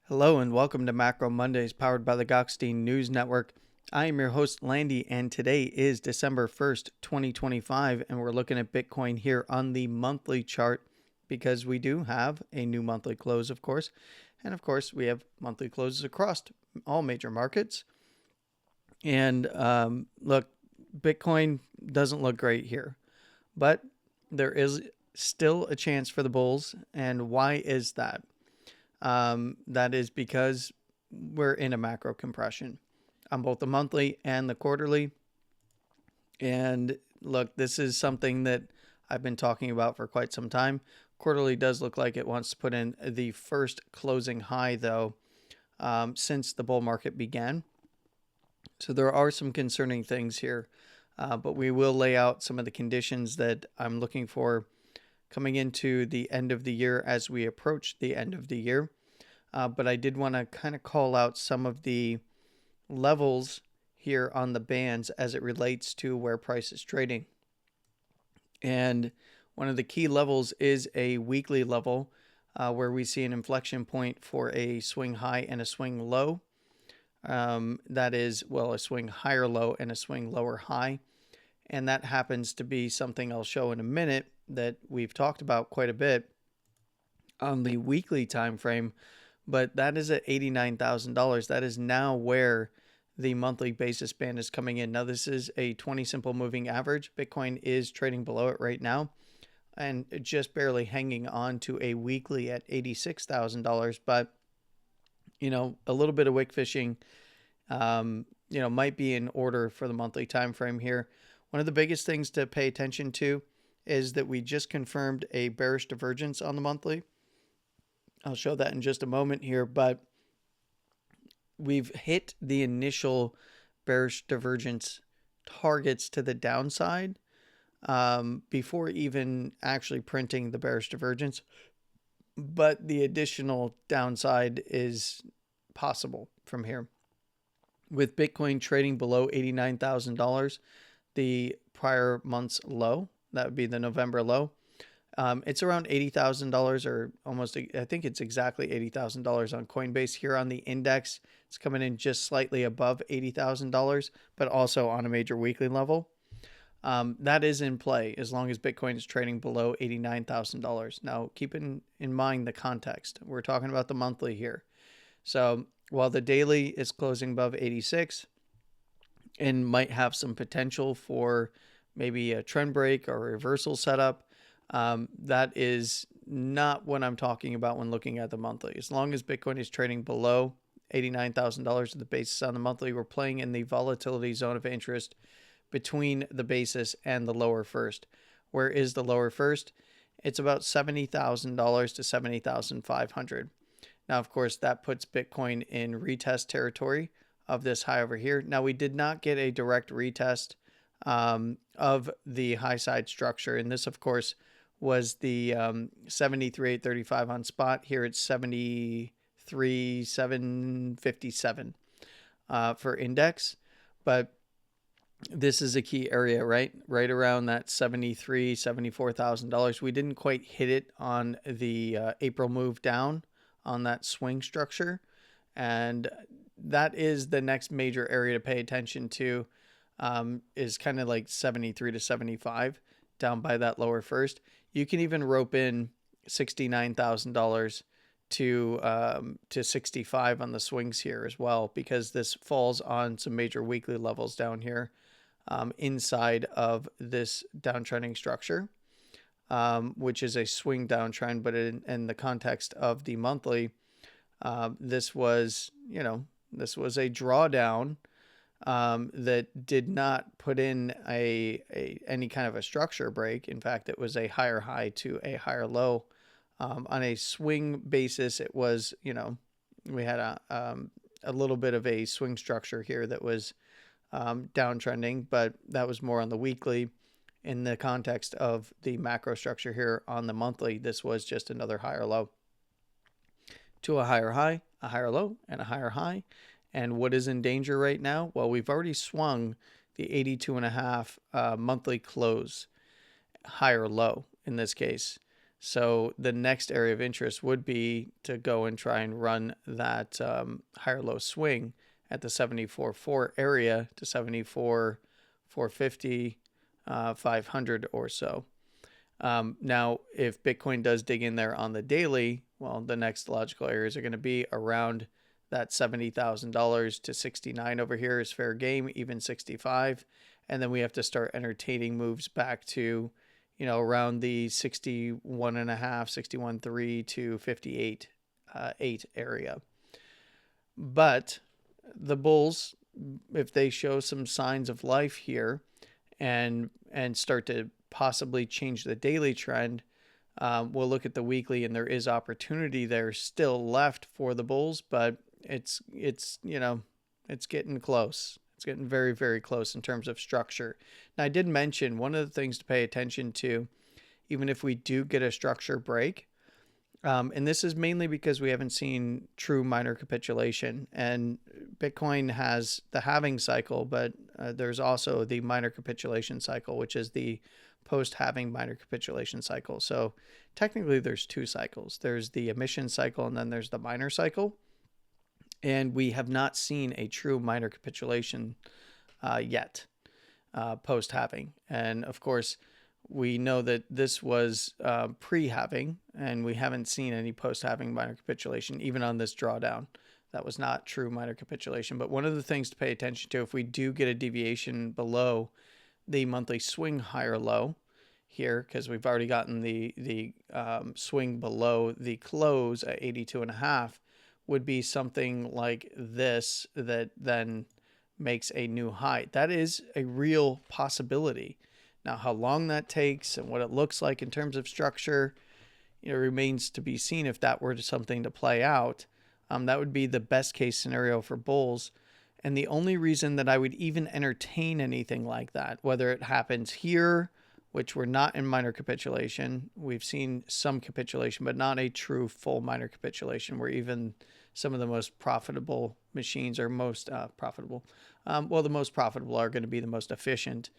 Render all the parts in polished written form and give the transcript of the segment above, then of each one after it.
Hello and welcome to Macro Mondays powered by the Gokhstein News Network. I am your host Landy and today is December 1st, 2025 and we're looking at Bitcoin here on the monthly chart because we do have a new monthly close, of course. And of course, we have monthly closes across all major markets. And look, Bitcoin doesn't look great here, but there is still a chance for the bulls. And why is that? That is because we're in a macro compression on both the monthly and the quarterly. And look, this is something that I've been talking about for quite some time. Quarterly does look like it wants to put in the first closing high, though, since the bull market began. So there are some concerning things here, but we will lay out some of the conditions that I'm looking for coming into the end of the year as we approach the end of the year. But I did want to kind of call out some of the levels here on the bands as it relates to where price is trading. And one of the key levels is a weekly level where we see an inflection point for a swing high and a swing low. That is, well, a swing higher low and a swing lower high. And that happens to be something I'll show in a minute that we've talked about quite a bit on the weekly time frame, but that is at $89,000. That is now where the monthly basis band is coming in. Now, this is a 20 simple moving average. Bitcoin is trading below it right now and just barely hanging on to a weekly at $86,000. But, a little bit of wick fishing, might be in order for the monthly time frame here. One of the biggest things to pay attention to is that we just confirmed a bearish divergence on the monthly. I'll show that in just a moment here, but we've hit the initial bearish divergence targets to the downside before even actually printing the bearish divergence. But the additional downside is possible from here. With Bitcoin trading below $89,000, the prior month's low, that would be the November low. It's around $80,000 or almost, I think it's exactly $80,000 on Coinbase. Here on the index, it's coming in just slightly above $80,000, but also on a major weekly level. That is in play as long as Bitcoin is trading below $89,000. Now, keep in mind the context. We're talking about the monthly here. So while the daily is closing above 86 and might have some potential for maybe a trend break or a reversal setup, that is not what I'm talking about when looking at the monthly. As long as Bitcoin is trading below $89,000 of the basis on the monthly, we're playing in the volatility zone of interest between the basis and the lower first. Where is the lower first? It's about $70,000 to $70,500. Now, of course, that puts Bitcoin in retest territory of this high over here. Now, we did not get a direct retest of the high side structure. And this, of course, was the 73,835 on spot. Here it's 73,757 for index. But this is a key area, right around that $74,000. We didn't quite hit it on the April move down on that swing structure. And that is the next major area to pay attention to, is kind of like 73 to 75 down by that lower first. You can even rope in $69,000 to 65 on the swings here as well, because this falls on some major weekly levels down here inside of this downtrending structure, which is a swing downtrend. But in the context of the monthly, this was a drawdown that did not put in any kind of a structure break. In fact, it was a higher high to a higher low. On a swing basis, it was, we had a little bit of a swing structure here that was downtrending, but that was more on the weekly. In the context of the macro structure here on the monthly, this was just another higher low to a higher high, a higher low, and a higher high. And what is in danger right now? Well, we've already swung the 82.5 monthly close higher low in this case. So the next area of interest would be to go and try and run that higher low swing at the 74.4 area to 74, 450, 500 or so. Now, if Bitcoin does dig in there on the daily, well, the next logical areas are going to be around that $70,000 to 69 over here is fair game, even 65. And then we have to start entertaining moves back to, around the 61.5, 61.3 to 58.8 area. But the bulls, if they show some signs of life here and start to possibly change the daily trend, we'll look at the weekly, and there is opportunity there still left for the bulls, but it's getting close. It's getting very, very close in terms of structure. Now, I did mention one of the things to pay attention to, even if we do get a structure break, and this is mainly because we haven't seen true minor capitulation. And Bitcoin has the halving cycle, but there's also the minor capitulation cycle, which is the post-halving minor capitulation cycle. So technically there's two cycles. There's the emission cycle, and then there's the minor cycle. And we have not seen a true minor capitulation yet post-halving. And of course, we know that this was pre-halving, and we haven't seen any post-halving minor capitulation, even on this drawdown. That was not true minor capitulation. But one of the things to pay attention to, if we do get a deviation below the monthly swing higher low here, because we've already gotten the swing below the close at 82.5, would be something like this that then makes a new high. That is a real possibility. Now, how long that takes and what it looks like in terms of structure, remains to be seen. If that were something to play out, that would be the best case scenario for bulls. And the only reason that I would even entertain anything like that, whether it happens here, which we're not in minor capitulation, we've seen some capitulation, but not a true full minor capitulation, where even some of the most profitable machines are most profitable. The most profitable are going to be the most efficient,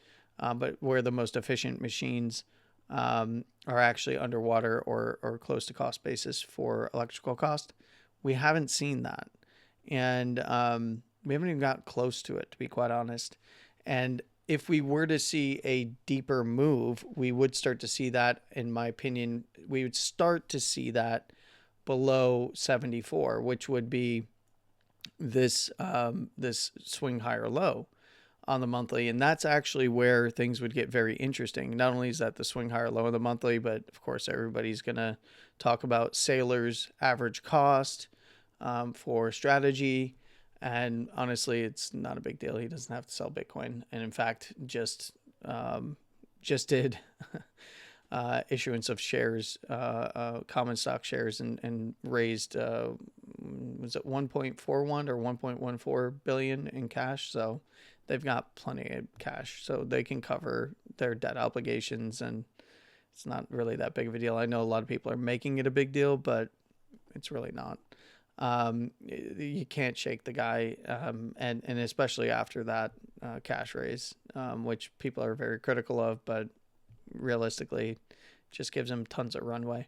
but where the most efficient machines are actually underwater or close to cost basis for electrical cost. We haven't seen that. And we haven't even got close to it, to be quite honest. And if we were to see a deeper move, we would start to see that, in my opinion, we would start to see that below 74, which would be this swing higher low on the monthly. And that's actually where things would get very interesting. Not only is that the swing higher low on the monthly, but of course everybody's going to talk about Saylor's average cost for strategy. And honestly, it's not a big deal. He doesn't have to sell Bitcoin. And in fact, just did issuance of shares, common stock shares, and raised, was it 1.41 or 1.14 billion in cash? So they've got plenty of cash, so they can cover their debt obligations, and it's not really that big of a deal. I know a lot of people are making it a big deal, but it's really not. You can't shake the guy, and especially after that cash raise, which people are very critical of, but realistically just gives him tons of runway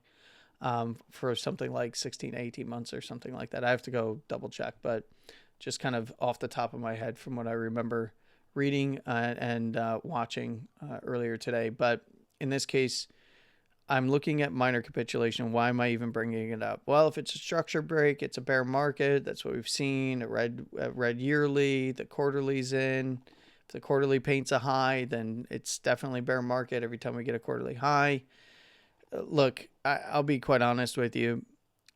for something like 16, 18 months or something like that. I have to go double check, but just kind of off the top of my head from what I remember reading and watching earlier today. But in this case, I'm looking at minor capitulation. Why am I even bringing it up? Well, if it's a structure break, it's a bear market. That's what we've seen. A red yearly, the quarterly's in. If the quarterly paints a high, then it's definitely bear market every time we get a quarterly high. Look, I'll be quite honest with you.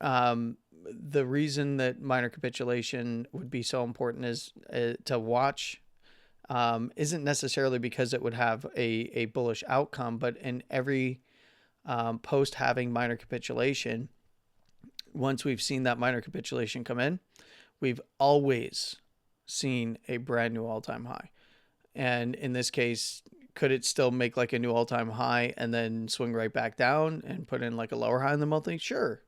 The reason that minor capitulation would be so important is to watch isn't necessarily because it would have a bullish outcome, but in every post-halving minor capitulation, once we've seen that minor capitulation come in, we've always seen a brand new all-time high. And in this case, could it still make like a new all-time high and then swing right back down and put in like a lower high in the monthly? Sure.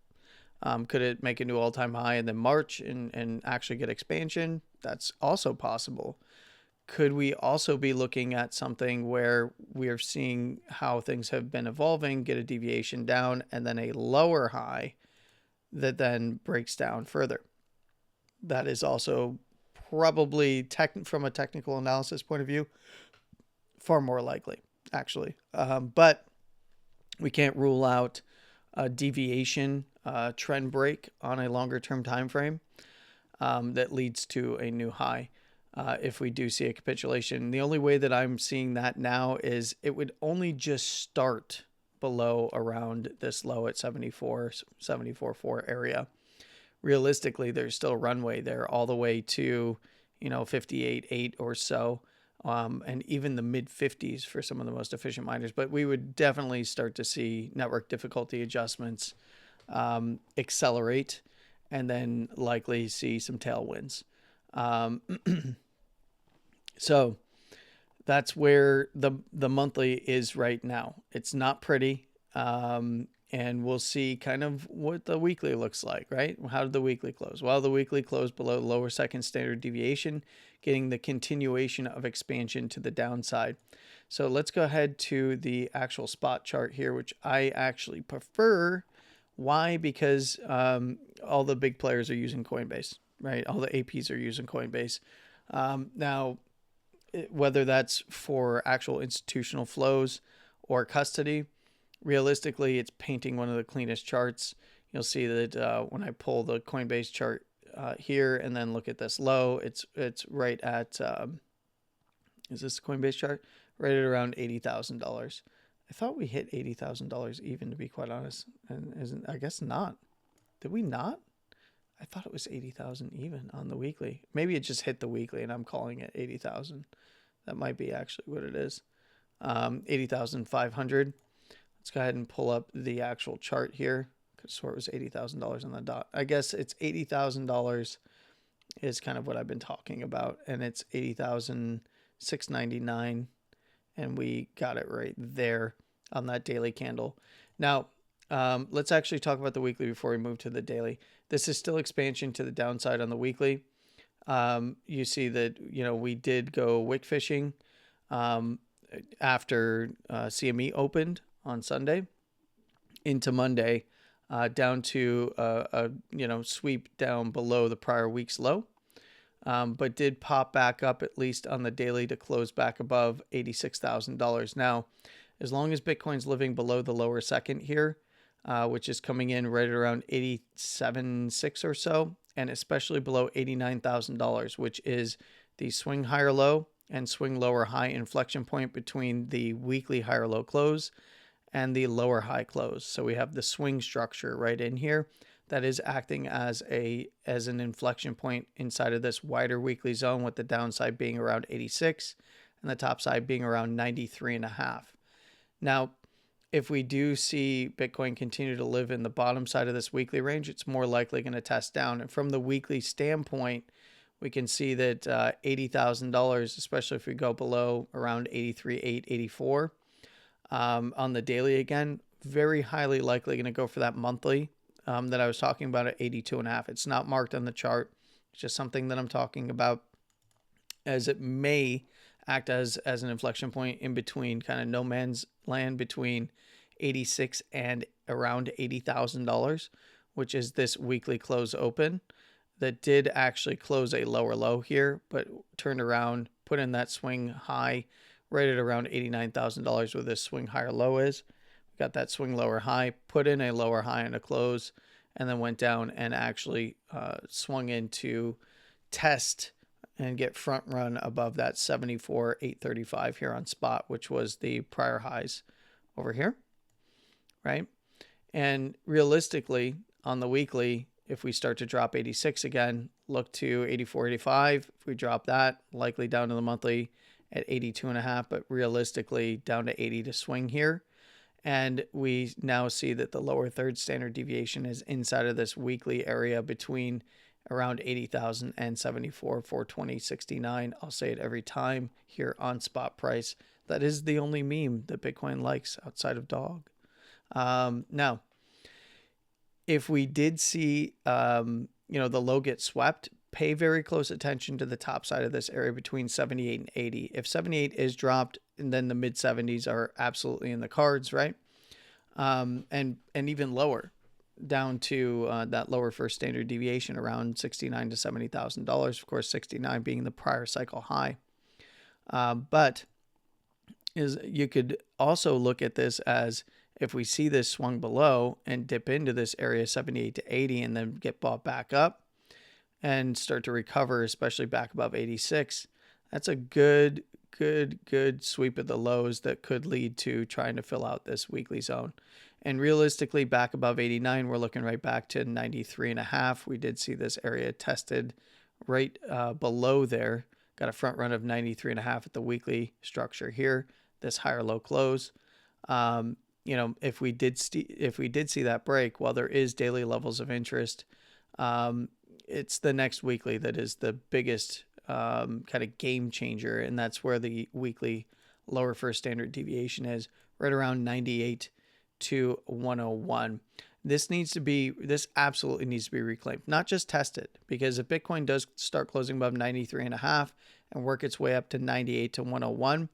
Could it make a new all-time high and then march and actually get expansion? That's also possible. could we also be looking at something where we are seeing how things have been evolving, get a deviation down, and then a lower high that then breaks down further? That is also probably from a technical analysis point of view, far more likely, actually. But we can't rule out a deviation, trend break on a longer term time frame that leads to a new high. If we do see a capitulation, the only way that I'm seeing that now is it would only just start below around this low at 74.4 area. Realistically, there's still runway there all the way to 58.8 or so, and even the mid 50s for some of the most efficient miners. But we would definitely start to see network difficulty adjustments accelerate, and then likely see some tailwinds. So that's where the monthly is right now. It's not pretty. And we'll see kind of what the weekly looks like, right? How did the weekly close? Well, the weekly closed below lower second standard deviation, getting the continuation of expansion to the downside. So let's go ahead to the actual spot chart here, which I actually prefer. Why? Because all the big players are using Coinbase, right? All the APs are using Coinbase. Now, whether that's for actual institutional flows or custody, realistically, it's painting one of the cleanest charts. You'll see that when I pull the Coinbase chart here and then look at this low, it's right at, is this the Coinbase chart? Right at around $80,000. I thought we hit $80,000 even, to be quite honest. And I guess not. Did we not? I thought it was 80,000 even on the weekly. Maybe it just hit the weekly and I'm calling it 80,000. That might be actually what it is. 80,500. Let's go ahead and pull up the actual chart here. I could swear it was $80,000 on the dot. I guess it's $80,000 is kind of what I've been talking about. And it's 80,699. And we got it right there on that daily candle. Now, let's actually talk about the weekly before we move to the daily. This is still expansion to the downside on the weekly. You see that, we did go wick fishing after CME opened on Sunday into Monday, down to a sweep down below the prior week's low, but did pop back up at least on the daily to close back above $86,000. Now, as long as Bitcoin's living below the lower second here, which is coming in right around 87.6 or so, and especially below $89,000, which is the swing higher low and swing lower high inflection point between the weekly higher low close and the lower high close. So we have the swing structure right in here that is acting as an inflection point inside of this wider weekly zone, with the downside being around 86 and the top side being around 93.5. Now, if we do see Bitcoin continue to live in the bottom side of this weekly range, it's more likely going to test down. And from the weekly standpoint, we can see that $80,000, especially if we go below around 83.8, 84 on the daily again, very highly likely going to go for that monthly that I was talking about at 82.5. It's not marked on the chart. It's just something that I'm talking about, as it may act as an inflection point in between, kind of no man's land between 86 and around $80,000, which is this weekly close open that did actually close a lower low here, but turned around, put in that swing high right at around $89,000 where this swing higher low is. We got that swing lower high, put in a lower high and a close, and then went down and actually swung into test and get front run above that 74,835 here on spot, which was the prior highs over here, right? And realistically, on the weekly, if we start to drop 86 again, look to 84.85. If we drop that, likely down to the monthly at 82.5, but realistically down to 80 to swing here. And we now see that the lower third standard deviation is inside of this weekly area between around 80,000 and 74,420.69. I'll say it every time here on spot price. That is the only meme that Bitcoin likes outside of dog. Now, if we did see, the low get swept pay very close attention to the top side of this area between 78 and 80. If 78 is dropped, and then the mid 70s are absolutely in the cards, right? And even lower, down to that lower first standard deviation around $69 to $70,000. Of course, 69 being the prior cycle high. But you could also look at this as, if we see this swung below and dip into this area 78 to 80 and then get bought back up and start to recover, especially back above 86, that's a good sweep of the lows that could lead to trying to fill out this weekly zone. And realistically, back above 89, we're looking right back to 93.5. We did see this area tested right below there. Got a front run of 93.5 at the weekly structure here. This higher low close. If we did see that break, while there is daily levels of interest, it's the next weekly that is the biggest kind of game changer, and that's where the weekly lower first standard deviation is, right around 98 to 101. This absolutely needs to be reclaimed, not just tested, because if Bitcoin does start closing above 93.5 and work its way up to 98 to 101,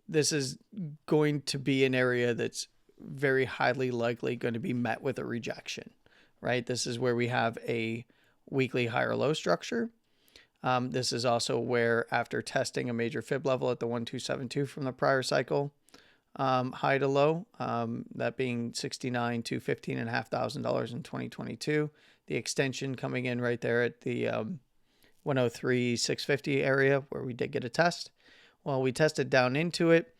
this is going to be an area that's very highly likely going to be met with a rejection, right? This is where we have a weekly higher low structure. This is also where, after testing a major fib level at the 1272 from the prior cycle, high to low, that being $69 to $15,500 in 2022, the extension coming in right there at the 103,650 area where we did get a test. Well, we tested down into it.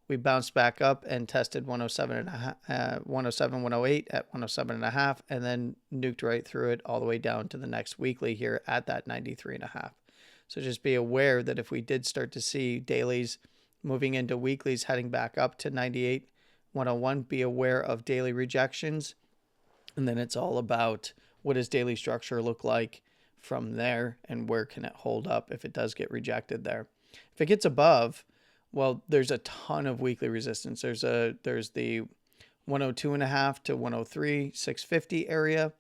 We bounced back up and tested 107, 108 at 107.5, and then nuked right through it all the way down to the next weekly here at that 93.5. So just be aware that if we did start to see dailies moving into weeklies heading back up to 98, 101, be aware of daily rejections. And then it's all about, what does daily structure look like from there, and where can it hold up if it does get rejected there. If it gets above, well, there's a ton of weekly resistance. There's the 102.5 to 103,650 area,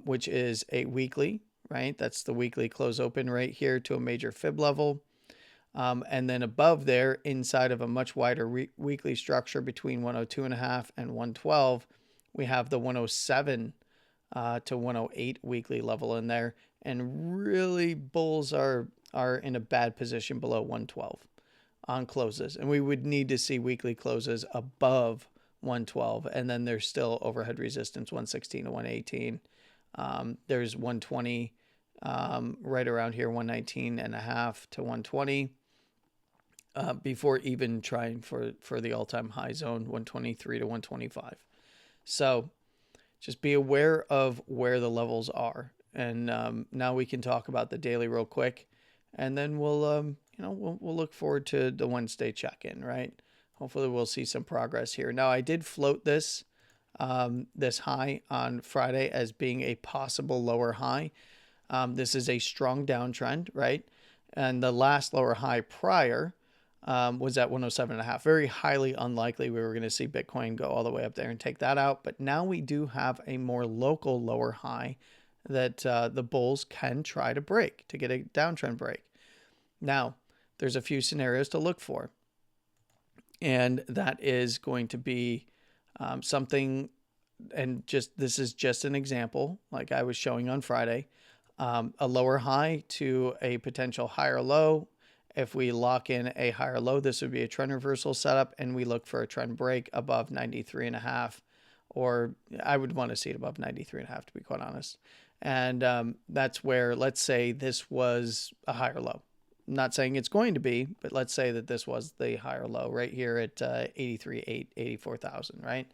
which is a weekly, right? That's the weekly close open right here to a major fib level. And then above there, inside of a much wider weekly structure between 102.5 and 112, we have the 107 to 108 weekly level in there. And really, bulls are in a bad position below 112 on closes. And we would need to see weekly closes above 112. And then there's still overhead resistance, 116 to 118. There's 120 right around here, 119.5 to 120. Before even trying for the all-time high zone, 123 to 125. So just be aware of where the levels are. And now we can talk about the daily real quick, and then we'll look forward to the Wednesday check-in, right? Hopefully we'll see some progress here. Now, I did float this high on Friday as being a possible lower high. This is a strong downtrend, right? And the last lower high prior was at 107.5. Very highly unlikely we were going to see Bitcoin go all the way up there and take that out. But now we do have a more local lower high that the bulls can try to break, to get a downtrend break. Now, there's a few scenarios to look for. And that is going to be something, and this is just an example, like I was showing on Friday, a lower high to a potential higher low. If we lock in a higher low, this would be a trend reversal setup, and we look for a trend break above 93.5, or I would want to see it above 93.5, to be quite honest. And that's where, let's say this was a higher low. I'm not saying it's going to be, but let's say that this was the higher low right here at 83.8, 84,000, right?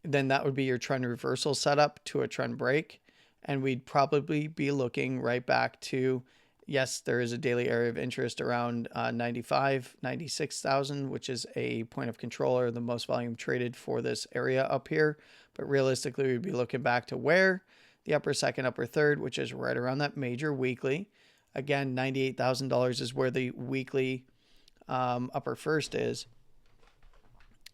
Then that would be your trend reversal setup to a trend break. And we'd probably be looking right back to, yes, there is a daily area of interest around 95, 96,000, which is a point of control, or the most volume traded for this area up here. But realistically, we'd be looking back to where? The upper second, upper third, which is right around that major weekly. Again, $98,000 is where the weekly upper first is.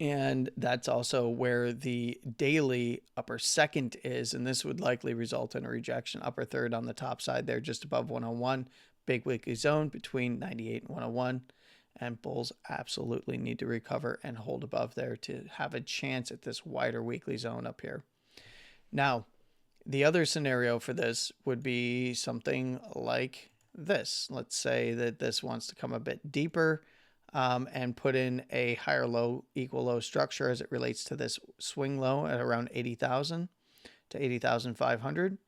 And that's also where the daily upper second is. And this would likely result in a rejection upper third on the top side there, just above 101. Big weekly zone between 98 and 101. And bulls absolutely need to recover and hold above there to have a chance at this wider weekly zone up here. Now, the other scenario for this would be something like this. Let's say that this wants to come a bit deeper and put in a higher low equal low structure as it relates to this swing low at around 80,000 to 80,500.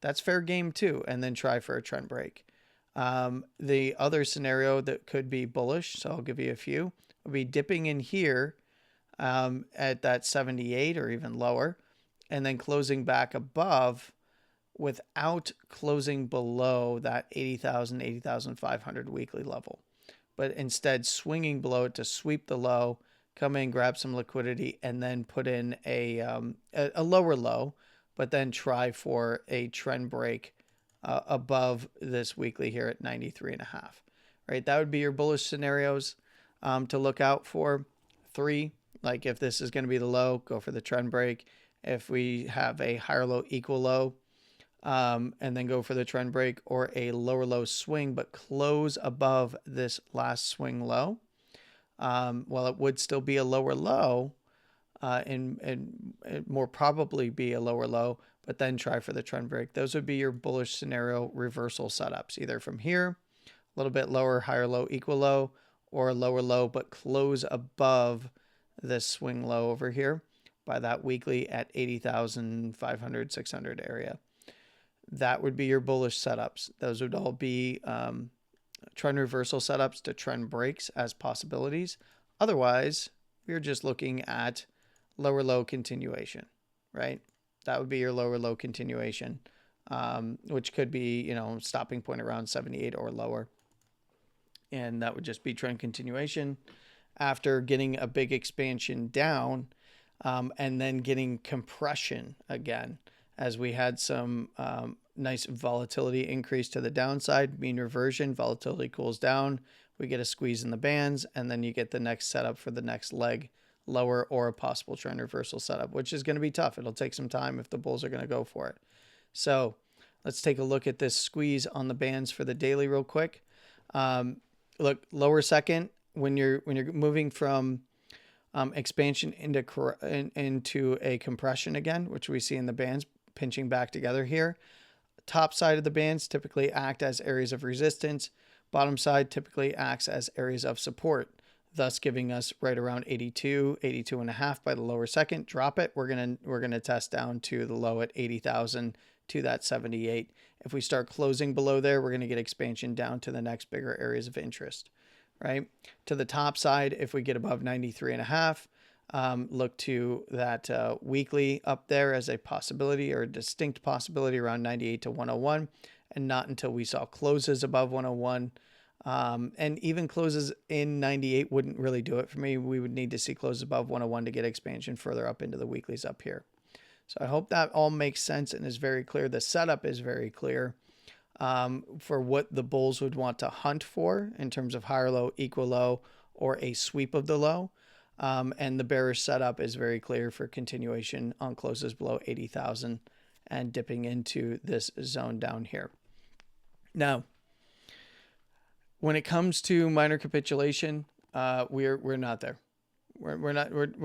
That's fair game too, and then try for a trend break. The other scenario that could be bullish, so I'll give you a few, would be dipping in here at that 78 or even lower, and then closing back above without closing below that 80,000, 80,500 weekly level, but instead swinging below it to sweep the low, come in, grab some liquidity, and then put in a lower low, but then try for a trend break above this weekly here at 93.5. Right, that would be your bullish scenarios to look out for. 3, like if this is going to be the low, go for the trend break. If we have a higher low equal low, and then go for the trend break, or a lower low swing, but close above this last swing low. Well, it would still be a lower low, and more probably be a lower low, but then try for the trend break. Those would be your bullish scenario reversal setups, either from here, a little bit lower, higher low, equal low, or a lower low, but close above this swing low over here by that weekly at 80,500, 600 area. That would be your bullish setups. Those would all be trend reversal setups to trend breaks as possibilities. Otherwise, we're just looking at lower low continuation, right? That would be your lower low continuation, which could be, stopping point around 78 or lower. And that would just be trend continuation after getting a big expansion down, and then getting compression again, as we had some nice volatility increase to the downside, mean reversion, volatility cools down, we get a squeeze in the bands, and then you get the next setup for the next leg lower, or a possible trend reversal setup, which is going to be tough. It'll take some time if the bulls are going to go for it. So let's take a look at this squeeze on the bands for the daily real quick. Look, lower second, when you're moving from expansion into a compression again, which we see in the bands pinching back together here. Top side of the bands typically act as areas of resistance. Bottom side typically acts as areas of support, thus giving us right around 82, 82.5 by the lower second. Drop it. We're gonna test down to the low at 80,000 to that 78. If we start closing below there, we're gonna get expansion down to the next bigger areas of interest. Right to the top side, if we get above 93.5, look to that weekly up there as a possibility, or a distinct possibility, around 98 to 101, and not until we saw closes above 101. And even closes in 98 wouldn't really do it for me. We would need to see closes above 101 to get expansion further up into the weeklies up here. So I hope that all makes sense and is very clear. The setup is very clear for what the bulls would want to hunt for in terms of higher low, equal low, or a sweep of the low. And the bearish setup is very clear for continuation on closes below 80,000 and dipping into this zone down here. Now, when it comes to minor capitulation, we're not there. We're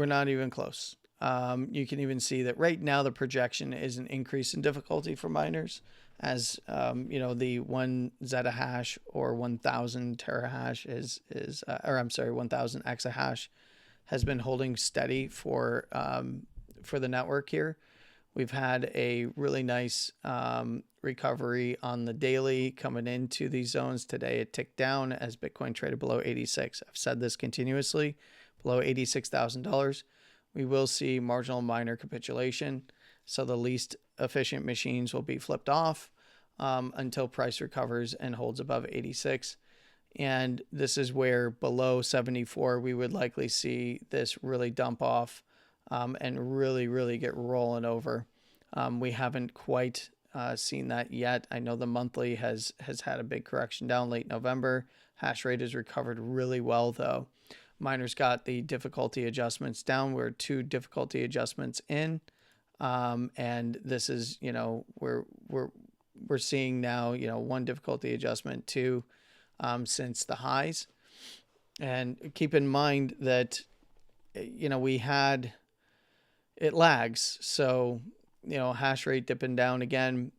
not even close. You can even see that right now the projection is an increase in difficulty for miners, as the 1 zettahash or 1,000 terahash is 1,000 exahash has been holding steady for the network here. We've had a really nice recovery on the daily coming into these zones. Today it ticked down as Bitcoin traded below 86. I've said this continuously, below $86,000. We will see marginal miner capitulation. So the least efficient machines will be flipped off until price recovers and holds above 86. And this is where below 74, we would likely see this really dump off and really get rolling over. We haven't quite seen that yet. I know the monthly has had a big correction down late November. Hash rate has recovered really well though. miners got the difficulty adjustments down. We're 2 difficulty adjustments in. And this is, we're seeing now, 1 difficulty adjustment, 2 since the highs. And keep in mind that, we had, it lags. So, hash rate dipping down again,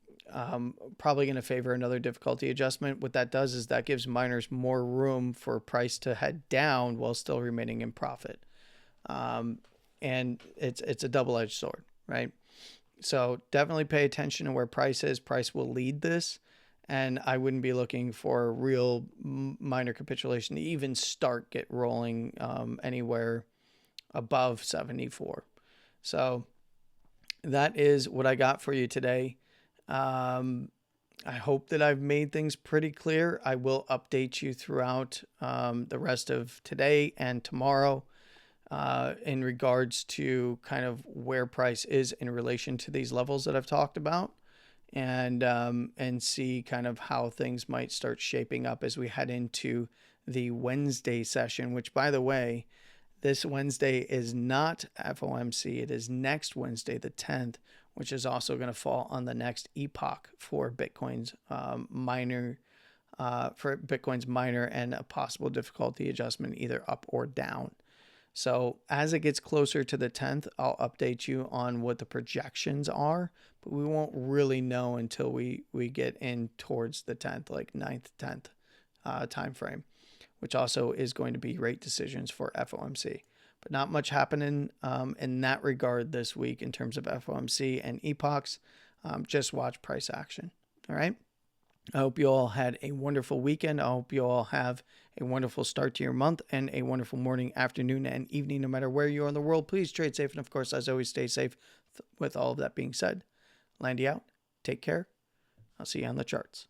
probably going to favor another difficulty adjustment. What that does is that gives miners more room for price to head down while still remaining in profit. And it's a double-edged sword, right? So definitely pay attention to where price is. Price will lead this. And I wouldn't be looking for a real minor capitulation to even get rolling anywhere above 74. So that is what I got for you today. I hope that I've made things pretty clear. I will update you throughout the rest of today and tomorrow in regards to kind of where price is in relation to these levels that I've talked about, and see kind of how things might start shaping up as we head into the Wednesday session, which, by the way, this Wednesday is not FOMC. It is next Wednesday, the 10th, which is also going to fall on the next epoch for Bitcoin's miner, and a possible difficulty adjustment either up or down. So as it gets closer to the 10th, I'll update you on what the projections are, but we won't really know until we get in towards the 10th, like 9th, 10th time frame, which also is going to be rate decisions for FOMC. But not much happening in that regard this week in terms of FOMC and epochs. Just watch price action. All right. I hope you all had a wonderful weekend. I hope you all have a wonderful start to your month and a wonderful morning, afternoon, and evening, no matter where you are in the world. Please trade safe. And of course, as always, stay safe. With all of that being said, Landy out. Take care. I'll see you on the charts.